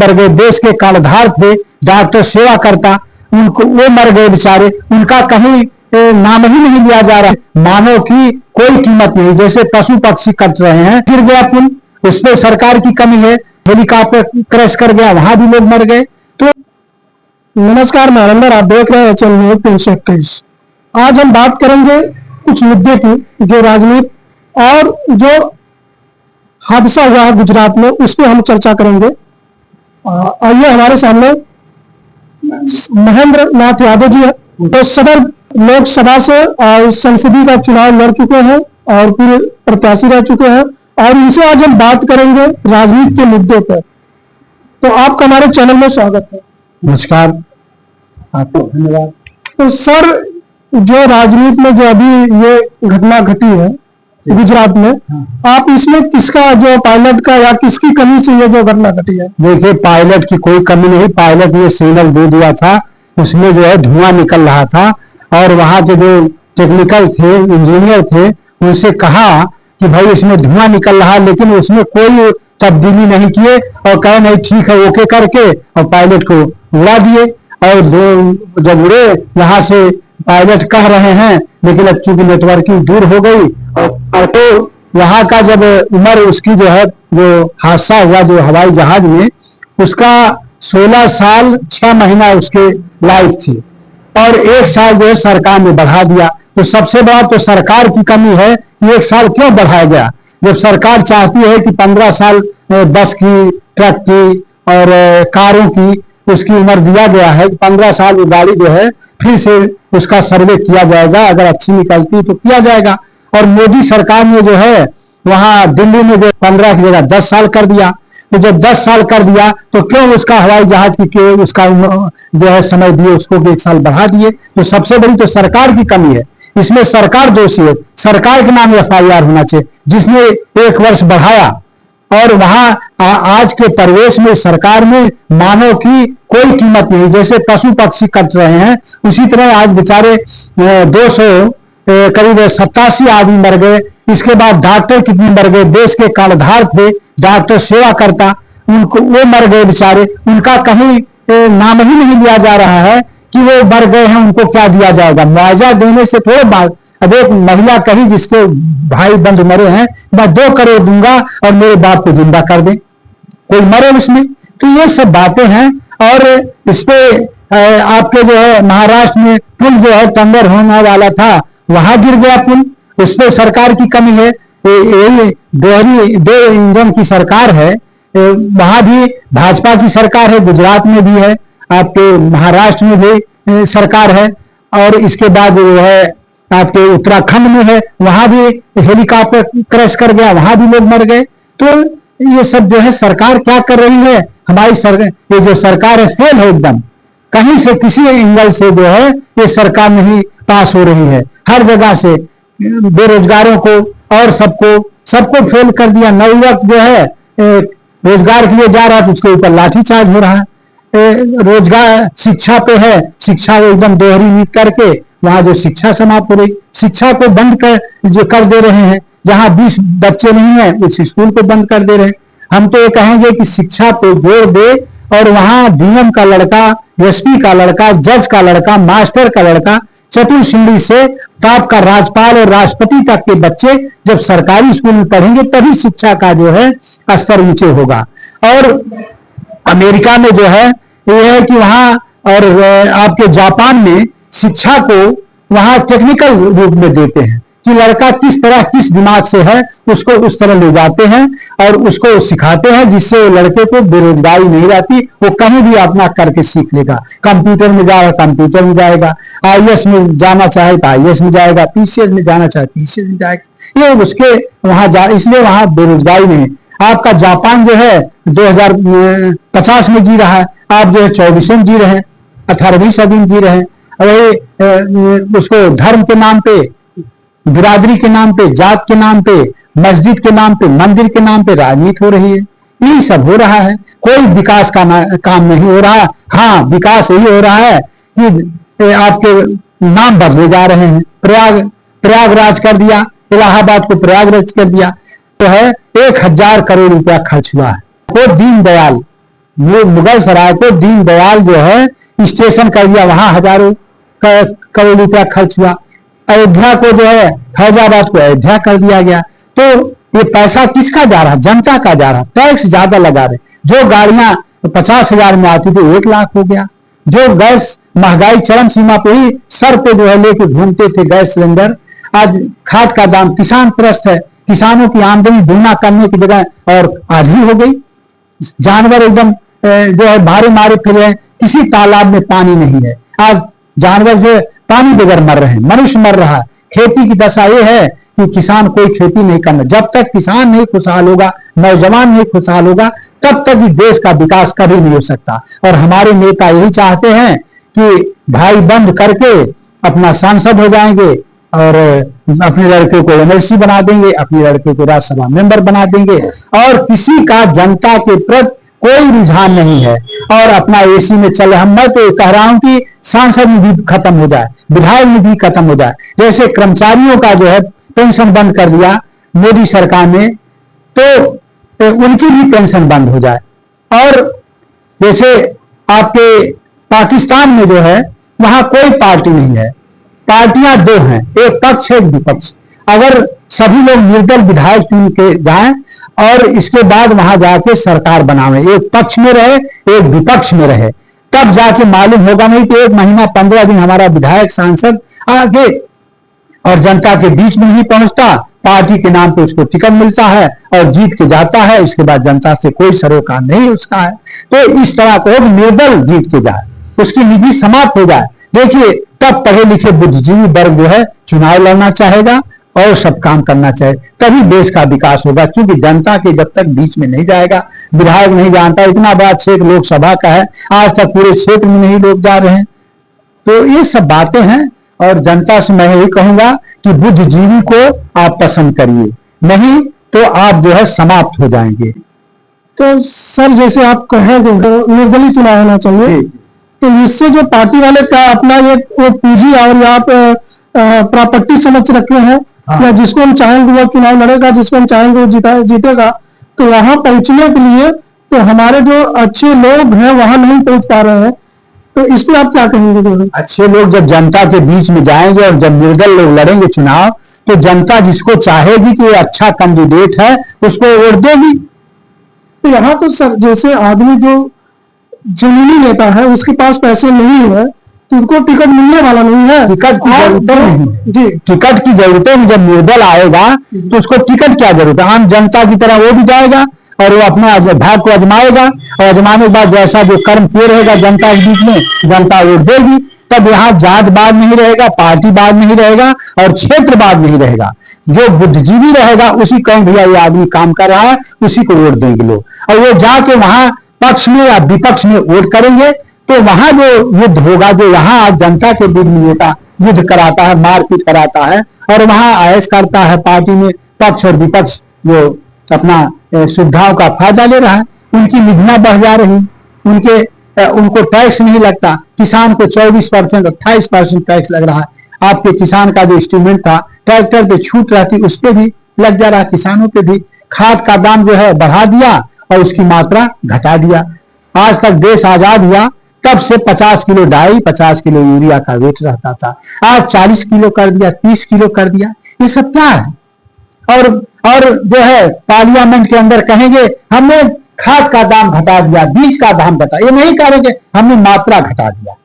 मर गए, देश के कर्णधार थे, डॉक्टर सेवा करता, उनको वो मर गए बेचारे, उनका कहीं नाम ही नहीं लिया जा रहा है। मानव की कोई कीमत नहीं, जैसे पशु पक्षी कट रहे हैं। गिर गया पुल, उस पर सरकार की कमी है। हेलीकॉप्टर क्रैश कर गया, वहां भी लोग मर गए। तो नमस्कार, मैं नरेंद्र, आप देख रहे हैं चैनल न्यूज़ 321। आज हम बात करेंगे कुछ मुद्दे की, जो राजनीति और जो हादसा हुआ है गुजरात में, उस पर हम चर्चा करेंगे। आइए, हमारे सामने महेंद्र नाथ यादव जी है, तो सदर लोकसभा से संसदीय का चुनाव लड़ चुके हैं और फिर प्रत्याशी रह चुके हैं, और इनसे आज हम बात करेंगे राजनीति के मुद्दे पर। तो आपका हमारे चैनल में स्वागत है। नमस्कार, आपको धन्यवाद। तो सर, जो राजनीति में जो अभी ये घटना घटी है गुजरात में, आप इसमें किसका, जो पायलट का या किसकी कमी से ये जो घटना घटी है? देखिए, पायलट की कोई कमी नहीं। पायलट ने सिग्नल दे दिया था, उसमें जो है धुआं निकल रहा था, और वहां के जो टेक्निकल थे, इंजीनियर थे, उनसे कहा कि भाई इसमें धुआं निकल रहा है, लेकिन उसमें कोई तब्दीली नहीं किए और कहे नहीं ठीक है ओके करके, और पायलट को उड़ा दिए। और जब उड़े, यहाँ से पायलट कह रहे हैं, लेकिन अब चूंकि नेटवर्किंग दूर हो गई, और तो वहां का जब उम्र उसकी जो है, जो हादसा हुआ जो हवाई जहाज में, उसका 16 साल 6 महीना उसके लाइफ थी, और 1 साल जो है सरकार ने बढ़ा दिया। तो सबसे बड़ा तो सरकार की कमी है कि 1 साल क्यों बढ़ाया गया, जब सरकार चाहती है कि 15 साल बस की, ट्रक की और कारों की उसकी उम्र दिया गया है। 15 साल वो गाड़ी जो है फिर से उसका सर्वे किया जाएगा, अगर अच्छी निकलती तो किया जाएगा। और मोदी सरकार ने जो है वहां दिल्ली में जो 15 की जगह 10 साल कर दिया। तो जब 10 साल कर दिया तो क्यों उसका हवाई जहाज की उसका जो है समय दिए, उसको 1 साल बढ़ा दिए। तो सबसे बड़ी तो सरकार की कमी है, इसमें सरकार दोषी है। सरकार के नाम FIR होना चाहिए, जिसने 1 वर्ष बढ़ाया। और वहां आज के परिवेश में सरकार में मानव की कोई कीमत नहीं, जैसे पशु पक्षी कट रहे हैं, उसी तरह आज बेचारे 200 करीब 87 आदमी मर गए। इसके बाद डॉक्टर कितने मर गए, देश के कर्णधार थे, डॉक्टर सेवा करता, उनको वो मर गए बेचारे, उनका कहीं नाम ही नहीं लिया जा रहा है कि वो मर गए हैं, उनको क्या दिया जाएगा। मुआवजा देने से थोड़े बात। अब एक महिला कही जिसके भाई बंधु मरे हैं, मैं 2 करोड़ दूंगा और मेरे बाप को जिंदा कर दे, कोई मरे उसमें। तो ये सब बातें हैं। और इस पे आपके जो है महाराष्ट्र में पुल जो है टेंडर होने वाला था, वहां गिर गया पुल, उस पर सरकार की कमी है। दो इंजन की सरकार है, वहां भी भाजपा की सरकार है, गुजरात में भी है, आपके महाराष्ट्र में भी सरकार है, और इसके बाद जो है आपके उत्तराखंड में है, वहां भी हेलीकॉप्टर क्रैश कर गया, वहां भी लोग मर गए। तो ये सब जो है सरकार क्या कर रही है, हमारी सरकार, ये जो सरकार है फेल है एकदम। कहीं से किसी एंगल से जो है ये सरकार नहीं पास हो रही है, हर जगह से बेरोजगारों को और सबको फेल कर दिया। नवयुवक जो है रोजगार के लिए जा रहा है तो उसके ऊपर लाठीचार्ज हो रहा है। रोजगार शिक्षा पे है, शिक्षा एकदम दोहरी नीति करके वहां जो शिक्षा समाप्त हो रही, शिक्षा को बंद कर दे रहे हैं। जहां 20 बच्चे नहीं है उस स्कूल को बंद कर दे रहे हैं। हम तो ये कहेंगे कि शिक्षा पे जोर दे, और वहां DM का लड़का, SP का लड़का, जज का लड़का, मास्टर का लड़का, चतुर्श्रेणी से टॉप का राज्यपाल और राष्ट्रपति तक के बच्चे जब सरकारी स्कूल में पढ़ेंगे तभी शिक्षा का जो है स्तर ऊंचे होगा। और अमेरिका में जो है ये है कि वहां, और आपके जापान में शिक्षा को वहां टेक्निकल रूप में देते हैं कि लड़का किस तरह किस दिमाग से है उसको उस तरह ले जाते हैं और उसको सिखाते हैं, जिससे वो लड़के को बेरोजगारी नहीं रहती, वो कहीं भी अपना करके सीख लेगा। कंप्यूटर में जाएगा कंप्यूटर में जाएगा, IAS में जाना चाहे तो IAS में जाएगा, PCS में जाना चाहे PCS में जाएगा, ये उसके वहां इसलिए वहां बेरोजगारी नहीं। आपका जापान जो है 2050 में जी रहा है, आप जो है 24वें में जी रहे हैं, 18वीं सदी में जी रहे हैं। और उसको धर्म के नाम पे, बिरादरी के नाम पे, जात के नाम पे, मस्जिद के नाम पे, मंदिर के नाम पे राजनीति हो रही है। यही सब हो रहा है, कोई विकास का काम नहीं हो रहा। हाँ, विकास यही हो रहा है कि आपके नाम बदले जा रहे हैं। प्रयागराज कर दिया, इलाहाबाद को प्रयागराज कर दिया, तो है 1000 करोड़ रुपया खर्च हुआ है। वो दीनदयाल मुगल सराय को दीनदयाल जो है स्टेशन कर दिया, वहां हजारों करोड़ रुपया खर्च हुआ। अयोध्या को जो है फैजाबाद को अयोध्या कर दिया गया। तो ये पैसा किसका जा रहा? जनता का जा रहा। टैक्स ज्यादा लगा रहे। जो गाड़ियां 50,000 में आती थी 1 लाख हो गया। जो गैस महंगाई चरम सीमा पे ही सर पे जो है लेके घूमते थे गैस सिलेंडर, आज खाद का दाम किसान त्रस्त है। किसानों की आमदनी दुगना करने की जगह और आधी हो गई। जानवर एकदम जो है भारे मारे फिर रहे। किसी तालाब में पानी नहीं है। आज जानवर जो है पानी बगैर मर रहे हैं, मनुष्य मर रहा है। खेती की दशा ये है कि किसान कोई खेती नहीं करना। जब तक किसान नहीं खुशहाल होगा, नौजवान नहीं खुशहाल होगा, तब तक भी देश का विकास कभी नहीं हो सकता। और हमारे नेता यही चाहते हैं कि भाई बंद करके अपना सांसद हो जाएंगे और अपने लड़के को एमएलसी बना देंगे, अपने लड़के को राज्यसभा मेंबर बना देंगे और किसी का जनता के प्रति कोई रुझान नहीं है और अपना एसी में चले। मैं तो कह रहा हूं कि सांसद निधि खत्म हो जाए, विधायक निधि खत्म हो जाए। जैसे कर्मचारियों का जो है पेंशन बंद कर दिया मोदी सरकार ने, तो उनकी भी पेंशन बंद हो जाए। और जैसे आपके पाकिस्तान में जो है वहां कोई पार्टी नहीं है, पार्टियां 2 हैं, एक पक्ष एक विपक्ष। अगर सभी लोग निर्दल विधायक चुन के जाएं और इसके बाद वहां जाके सरकार बनावे, एक पक्ष में रहे एक विपक्ष में रहे, तब जाके मालूम होगा। नहीं तो 1 महीना 15 दिन हमारा विधायक सांसद आगे और जनता के बीच में नहीं पहुंचता, पार्टी के नाम पे उसको टिकट मिलता है और जीत के जाता है। इसके बाद जनता से कोई सरोकार नहीं उसका है। तो इस तरह को निर्दल जीत के जाए, उसकी निधि समाप्त हो जाए। देखिए तब पढ़े लिखे बुद्धिजीवी वर्ग जो है चुनाव लड़ना चाहेगा और सब काम करना चाहिए, तभी देश का विकास होगा। क्योंकि जनता के जब तक बीच में नहीं जाएगा, विधायक नहीं जानता, इतना बड़ा क्षेत्र लोकसभा का है, आज तक पूरे क्षेत्र में नहीं लोग जा रहे हैं। तो ये सब बातें हैं और जनता से मैं यही कहूंगा कि बुद्धिजीवी को आप पसंद करिए, नहीं तो आप जो है समाप्त हो जाएंगे। तो सर जैसे आप कहें जो निर्दलीय चुनाव होना चाहिए, तो इससे जो पार्टी वाले का अपना ये पूंजी और यहाँ पे प्रॉपर्टी समझ रखे हैं, या जिसको हम चाहेंगे वो चुनाव लड़ेगा, जिसको हम चाहेंगे वो जीतेगा, तो वहां पहुंचने के लिए तो हमारे जो अच्छे लोग हैं वहां नहीं पहुंच पा रहे हैं। तो इस पे आप क्या कहेंगे? जो अच्छे लोग जब जनता के बीच में जाएंगे और जब निर्दल लोग लड़ेंगे चुनाव, तो जनता जिसको चाहेगी कि ये अच्छा कैंडिडेट है उसको वोट देगी। तो यहाँ तो सर जैसे आदमी जो जमीनी नेता है उसके पास पैसे नहीं है तो उनको टिकट मिलने वाला नहीं है। टिकट की जरूरत नहीं जी, टिकट की जरूरत है। जब निर्दल आएगा तो उसको टिकट क्या जरूरत है? आम जनता की तरह वो भी जाएगा और वो अपना भाग को आजमाएगा और आजमाने के बाद जैसा जो कर्म किए रहेगा जनता के बीच में, जनता वोट देगी। तब यहाँ जातवाद नहीं रहेगा, पार्टीवाद नहीं रहेगा और क्षेत्रवाद नहीं रहेगा। जो बुद्धिजीवी रहेगा उसी कहें भैया ये आदमी काम कर रहा है, उसी को वोट देंगे लोग। और वो जाके वहां पक्ष में या विपक्ष में वोट करेंगे तो वहां जो युद्ध होगा, जो यहाँ आज जनता के बीच में नेता युद्ध कराता है, मारपीट कराता है और वहां आयस करता है, पार्टी में पक्ष और विपक्ष जो अपना सुविधाओं का फायदा ले रहा है, उनकी निधियां बढ़ जा रही, उनको टैक्स नहीं लगता। किसान को 24% 28% टैक्स लग रहा है। आपके किसान का जो इंस्ट्रूमेंट था, ट्रैक्टर पे छूट रहती, उस पर भी लग जा रहा है, किसानों पे भी। खाद का दाम जो है बढ़ा दिया और उसकी मात्रा घटा दिया। आज तक देश आजाद हुआ तब से 50 किलो डाई 50 किलो यूरिया का वेट रहता था, आज 40 किलो कर दिया, 30 किलो कर दिया। ये सब क्या है? और जो है पार्लियामेंट के अंदर कहेंगे हमने खाद का दाम घटा दिया, बीज का दाम घटा, ये नहीं करेंगे हमने मात्रा घटा दिया।